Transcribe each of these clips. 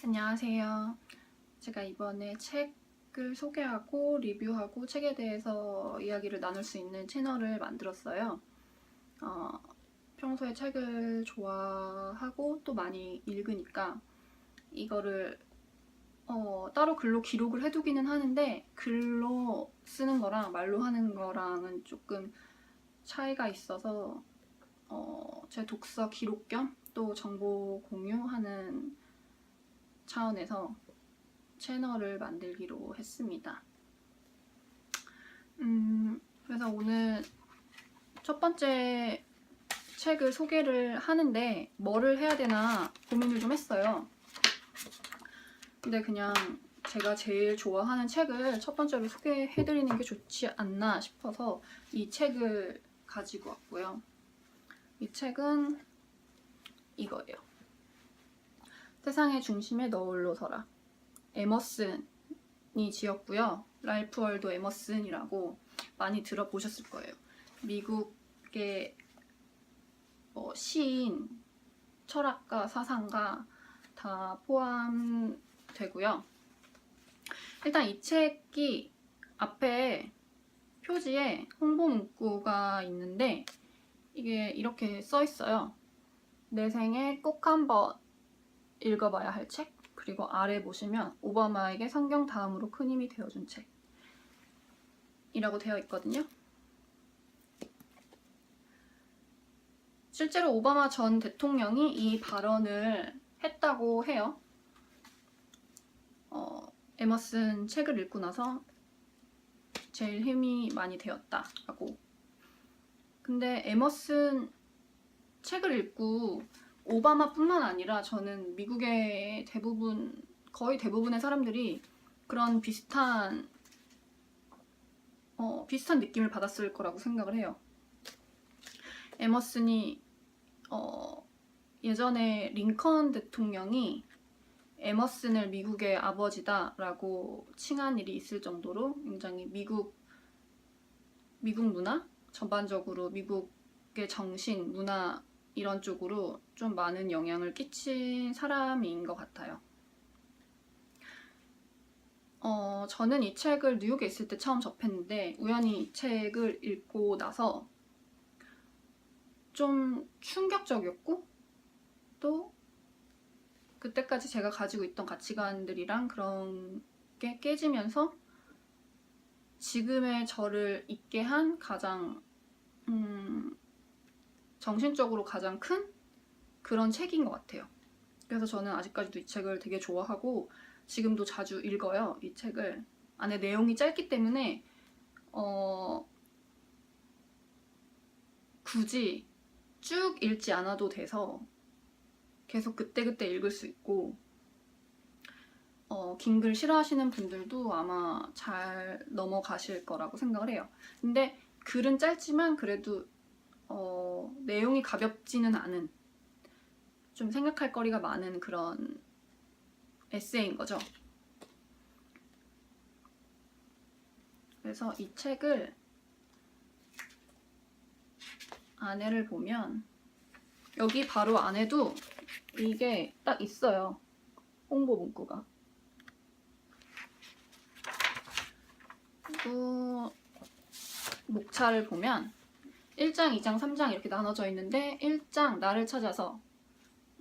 안녕하세요. 제가 이번에 책을 소개하고 리뷰하고 책에 대해서 이야기를 나눌 수 있는 채널을 만들었어요. 평소에 책을 좋아하고 또 많이 읽으니까 이거를 따로 글로 기록을 해두기는 하는데 글로 쓰는 거랑 말로 하는 거랑은 조금 차이가 있어서 제 독서 기록 겸 또 정보 공유하는 차원에서 채널을 만들기로 했습니다. 그래서 오늘 첫 번째 책을 소개를 하는데 뭐를 해야 되나 고민을 좀 했어요. 근데 그냥 제가 제일 좋아하는 책을 첫 번째로 소개해드리는 게 좋지 않나 싶어서 이 책을 가지고 왔고요. 이 책은 이거예요. 세상의 중심에 너 홀로 서라. 에머슨이 지었고요. 랄프 월도 에머슨이라고 많이 들어보셨을 거예요. 미국의 시인, 철학가, 사상가 다 포함되고요. 일단 이 책이 앞에 표지에 홍보 문구가 있는데 이게 이렇게 써 있어요. 내 생에 꼭 한번 읽어봐야 할 책. 그리고 아래 보시면 오바마에게 성경 다음으로 큰 힘이 되어준 책이라고 되어 있거든요. 실제로 오바마 전 대통령이 이 발언을 했다고 해요. 에머슨 책을 읽고 나서 제일 힘이 많이 되었다라고. 근데 에머슨 책을 읽고 오바마뿐만 아니라 저는 미국의 거의 대부분의 사람들이 그런 비슷한 느낌을 받았을 거라고 생각을 해요. 에머슨이 예전에 링컨 대통령이 에머슨을 미국의 아버지다라고 칭한 일이 있을 정도로 굉장히 미국 문화 전반적으로 미국의 정신, 문화 이런 쪽으로 좀 많은 영향을 끼친 사람인 것 같아요. 저는 이 책을 뉴욕에 있을 때 처음 접했는데 우연히 이 책을 읽고 나서 좀 충격적이었고 또 그때까지 제가 가지고 있던 가치관들이랑 그런 게 깨지면서 지금의 저를 있게 한 가장 정신적으로 가장 큰 그런 책인 것 같아요. 그래서 저는 아직까지도 이 책을 되게 좋아하고 지금도 자주 읽어요. 이 책을. 안에 내용이 짧기 때문에 굳이 쭉 읽지 않아도 돼서 계속 그때그때 읽을 수 있고 긴 글 싫어하시는 분들도 아마 잘 넘어가실 거라고 생각을 해요. 근데 글은 짧지만 그래도 내용이 가볍지는 않은 좀 생각할 거리가 많은 그런 에세이인 거죠. 그래서 이 책을 안에를 보면 여기 바로 안에도 이게 딱 있어요. 홍보 문구가. 그리고 목차를 보면 1장, 2장, 3장 이렇게 나눠져 있는데 1장 나를 찾아서,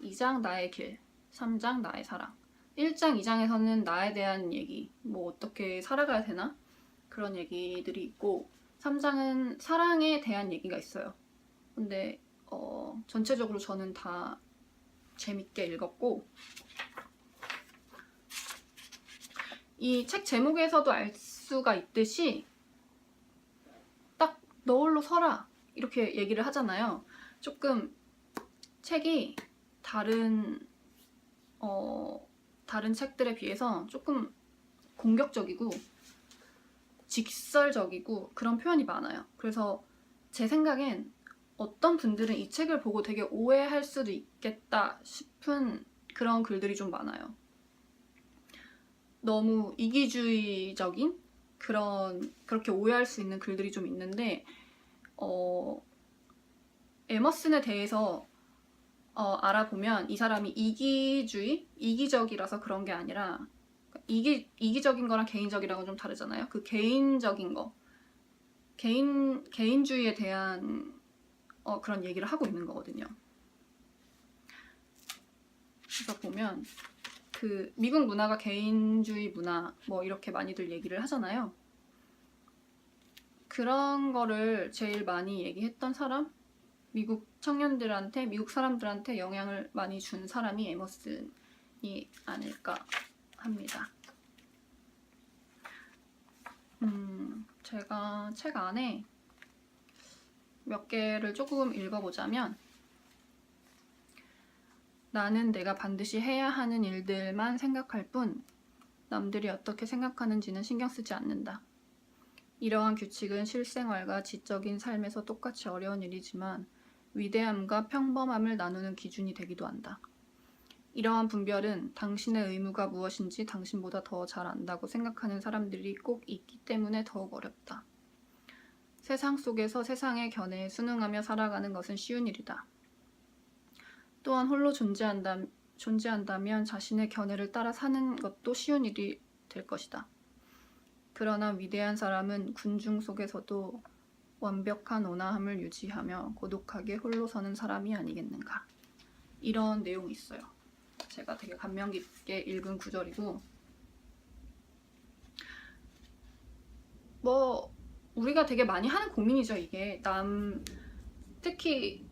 2장 나의 길, 3장 나의 사랑. 1장, 2장에서는 나에 대한 얘기, 뭐 어떻게 살아가야 되나? 그런 얘기들이 있고 3장은 사랑에 대한 얘기가 있어요. 근데 전체적으로 저는 다 재밌게 읽었고 이 책 제목에서도 알 수가 있듯이 딱 너 홀로 서라 이렇게 얘기를 하잖아요. 조금 책이 다른 책들에 비해서 조금 공격적이고 직설적이고 그런 표현이 많아요. 그래서 제 생각엔 어떤 분들은 이 책을 보고 되게 오해할 수도 있겠다 싶은 그런 글들이 좀 많아요. 너무 이기주의적인 그렇게 오해할 수 있는 글들이 좀 있는데 에머슨에 대해서 알아보면 이 사람이 이기적이라서 그런 게 아니라 이기적인 거랑 개인적이랑은 좀 다르잖아요. 그 개인적인 거, 개인주의에 대한 그런 얘기를 하고 있는 거거든요. 그래서 보면 그 미국 문화가 개인주의 문화 뭐 이렇게 많이들 얘기를 하잖아요. 그런 거를 제일 많이 얘기했던 사람, 미국 청년들한테, 미국 사람들한테 영향을 많이 준 사람이 에머슨이 아닐까 합니다. 제가 책 안에 몇 개를 조금 읽어보자면, 나는 내가 반드시 해야 하는 일들만 생각할 뿐 남들이 어떻게 생각하는지는 신경 쓰지 않는다. 이러한 규칙은 실생활과 지적인 삶에서 똑같이 어려운 일이지만 위대함과 평범함을 나누는 기준이 되기도 한다. 이러한 분별은 당신의 의무가 무엇인지 당신보다 더 잘 안다고 생각하는 사람들이 꼭 있기 때문에 더욱 어렵다. 세상 속에서 세상의 견해에 순응하며 살아가는 것은 쉬운 일이다. 또한 홀로 존재한다면 자신의 견해를 따라 사는 것도 쉬운 일이 될 것이다. 그러나 위대한 사람은 군중 속에서도 완벽한 온화함을 유지하며 고독하게 홀로 서는 사람이 아니겠는가. 이런 내용이 있어요. 제가 되게 감명 깊게 읽은 구절이고, 뭐 우리가 되게 많이 하는 고민이죠. 이게 특히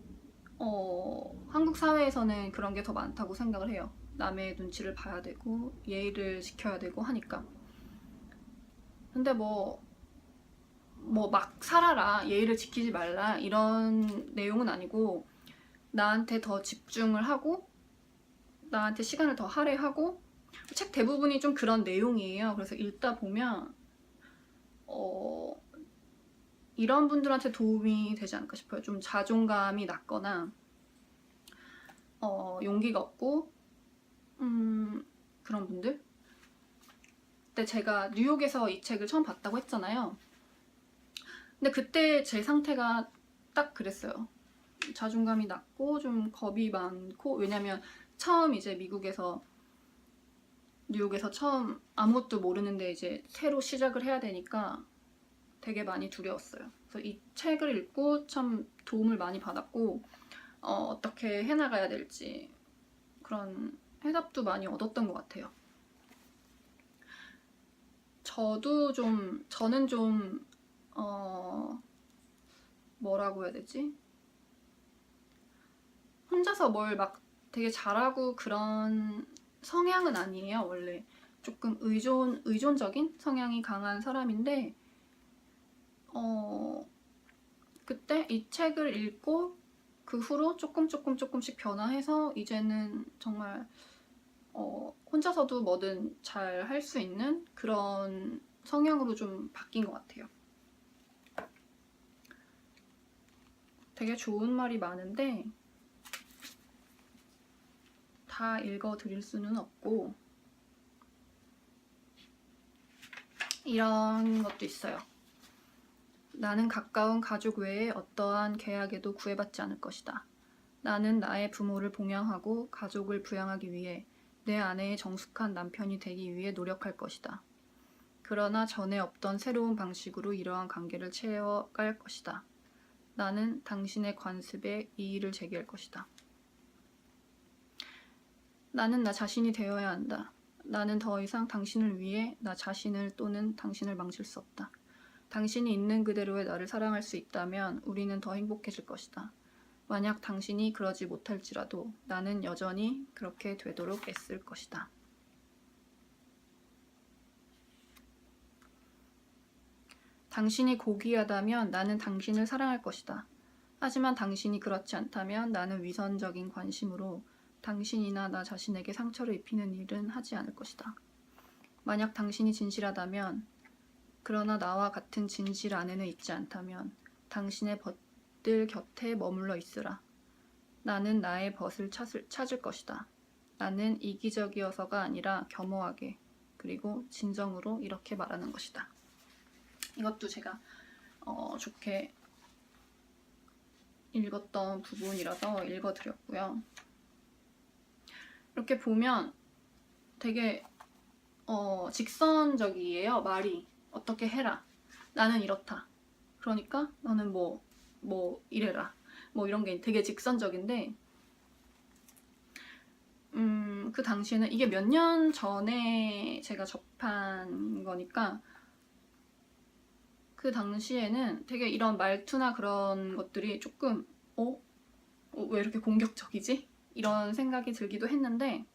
한국 사회에서는 그런 게 더 많다고 생각을 해요. 남의 눈치를 봐야 되고 예의를 지켜야 되고 하니까. 근데 뭐 막 살아라, 예의를 지키지 말라 이런 내용은 아니고, 나한테 더 집중을 하고 나한테 시간을 더 할애하고, 책 대부분이 좀 그런 내용이에요. 그래서 읽다 보면 이런 분들한테 도움이 되지 않을까 싶어요. 좀 자존감이 낮거나 용기가 없고 그런 분들. 근데 제가 뉴욕에서 이 책을 처음 봤다고 했잖아요. 근데 그때 제 상태가 딱 그랬어요. 자존감이 낮고 좀 겁이 많고, 왜냐면 처음 이제 뉴욕에서 처음 아무것도 모르는데 이제 새로 시작을 해야 되니까 되게 많이 두려웠어요. 그래서 이 책을 읽고 참 도움을 많이 받았고, 어떻게 해나가야 될지 그런 해답도 많이 얻었던 것 같아요. 저는 좀 뭐라고 해야 되지? 혼자서 뭘 막 되게 잘하고 그런 성향은 아니에요. 원래 조금 의존적인 성향이 강한 사람인데, 그때 이 책을 읽고 그 후로 조금씩 변화해서 이제는 정말 혼자서도 뭐든 잘 할 수 있는 그런 성향으로 좀 바뀐 것 같아요. 되게 좋은 말이 많은데 다 읽어드릴 수는 없고, 이런 것도 있어요. 나는 가까운 가족 외에 어떠한 계약에도 구애받지 않을 것이다. 나는 나의 부모를 봉양하고 가족을 부양하기 위해 내 아내의 정숙한 남편이 되기 위해 노력할 것이다. 그러나 전에 없던 새로운 방식으로 이러한 관계를 채워갈 것이다. 나는 당신의 관습에 이의를 제기할 것이다. 나는 나 자신이 되어야 한다. 나는 더 이상 당신을 위해 나 자신을 또는 당신을 망칠 수 없다. 당신이 있는 그대로의 나를 사랑할 수 있다면 우리는 더 행복해질 것이다. 만약 당신이 그러지 못할지라도 나는 여전히 그렇게 되도록 애쓸 것이다. 당신이 고귀하다면 나는 당신을 사랑할 것이다. 하지만 당신이 그렇지 않다면 나는 위선적인 관심으로 당신이나 나 자신에게 상처를 입히는 일은 하지 않을 것이다. 만약 당신이 진실하다면, 그러나 나와 같은 진실 안에는 있지 않다면 당신의 벗들 곁에 머물러 있으라. 나는 나의 벗을 찾을 것이다. 나는 이기적이어서가 아니라 겸허하게, 그리고 진정으로 이렇게 말하는 것이다. 이것도 제가 좋게 읽었던 부분이라서 읽어드렸고요. 이렇게 보면 되게 직선적이에요. 말이. 어떻게 해라. 나는 이렇다. 그러니까 너는 뭐 이래라. 뭐 이런 게 되게 직선적인데 그 당시에는 이게 몇 년 전에 제가 접한 거니까 그 당시에는 되게 이런 말투나 그런 것들이 조금 왜 이렇게 공격적이지? 이런 생각이 들기도 했는데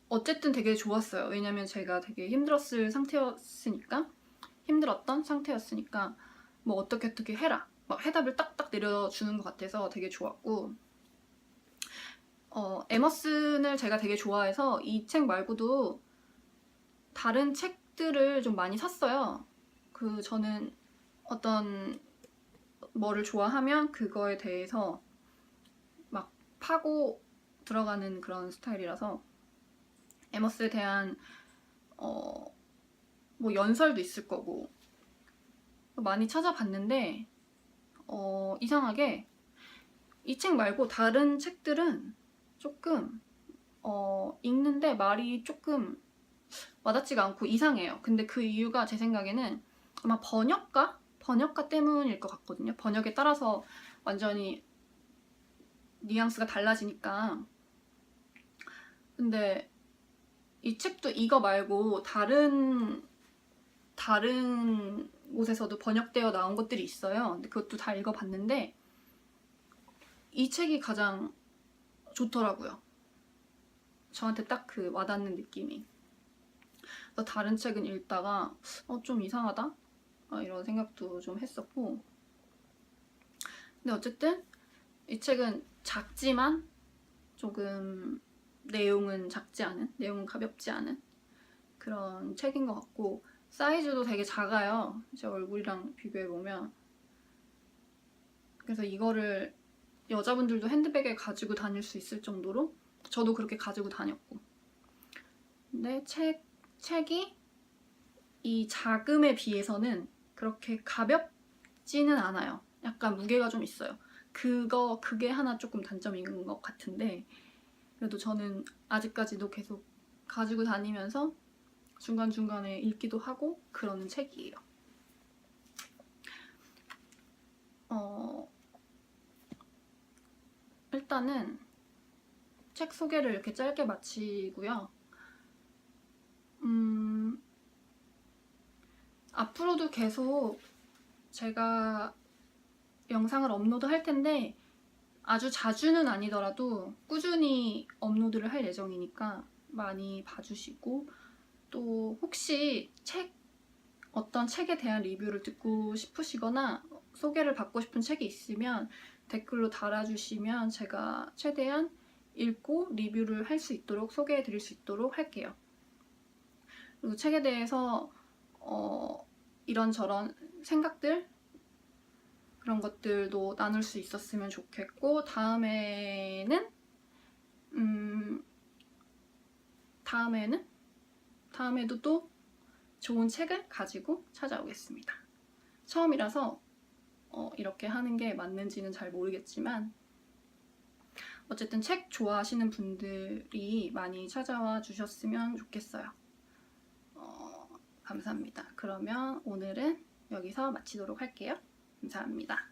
어쨌든 되게 좋았어요. 왜냐면 제가 되게 힘들었던 상태였으니까 뭐 어떻게 해라 막 해답을 딱딱 내려주는 것 같아서 되게 좋았고 에머슨을 제가 되게 좋아해서 이 책 말고도 다른 책들을 좀 많이 샀어요. 저는 어떤 뭐를 좋아하면 그거에 대해서 막 파고 들어가는 그런 스타일이라서 에머스에 대한 뭐 연설도 있을 거고 많이 찾아봤는데 이상하게 이 책 말고 다른 책들은 조금 읽는데 말이 조금 와닿지가 않고 이상해요. 근데 그 이유가 제 생각에는 아마 번역가 때문일 것 같거든요. 번역에 따라서 완전히 뉘앙스가 달라지니까. 근데 이 책도 이거 말고 다른 곳에서도 번역되어 나온 것들이 있어요. 근데 그것도 다 읽어봤는데 이 책이 가장 좋더라고요. 저한테 딱 그 와닿는 느낌이. 그래서 다른 책은 읽다가 좀 이상하다? 이런 생각도 좀 했었고 근데 어쨌든 이 책은 작지만 조금 내용은 가볍지 않은 그런 책인 것 같고 사이즈도 되게 작아요. 제 얼굴이랑 비교해보면. 그래서 이거를 여자분들도 핸드백에 가지고 다닐 수 있을 정도로 저도 그렇게 가지고 다녔고 근데 책이 이 작음에 비해서는 그렇게 가볍지는 않아요. 약간 무게가 좀 있어요. 그게 하나 조금 단점인 것 같은데 그래도 저는 아직까지도 계속 가지고 다니면서 중간중간에 읽기도 하고 그러는 책이에요. 일단은 책 소개를 이렇게 짧게 마치고요. 앞으로도 계속 제가 영상을 업로드 할 텐데 아주 자주는 아니더라도 꾸준히 업로드를 할 예정이니까 많이 봐주시고 또 혹시 어떤 책에 대한 리뷰를 듣고 싶으시거나 소개를 받고 싶은 책이 있으면 댓글로 달아주시면 제가 최대한 읽고 리뷰를 할 수 있도록 소개해 드릴 수 있도록 할게요. 그리고 책에 대해서 이런저런 생각들 그런 것들도 나눌 수 있었으면 좋겠고 다음에도 또 좋은 책을 가지고 찾아오겠습니다. 처음이라서 이렇게 하는 게 맞는지는 잘 모르겠지만 어쨌든 책 좋아하시는 분들이 많이 찾아와 주셨으면 좋겠어요. 감사합니다. 그러면 오늘은 여기서 마치도록 할게요. 감사합니다.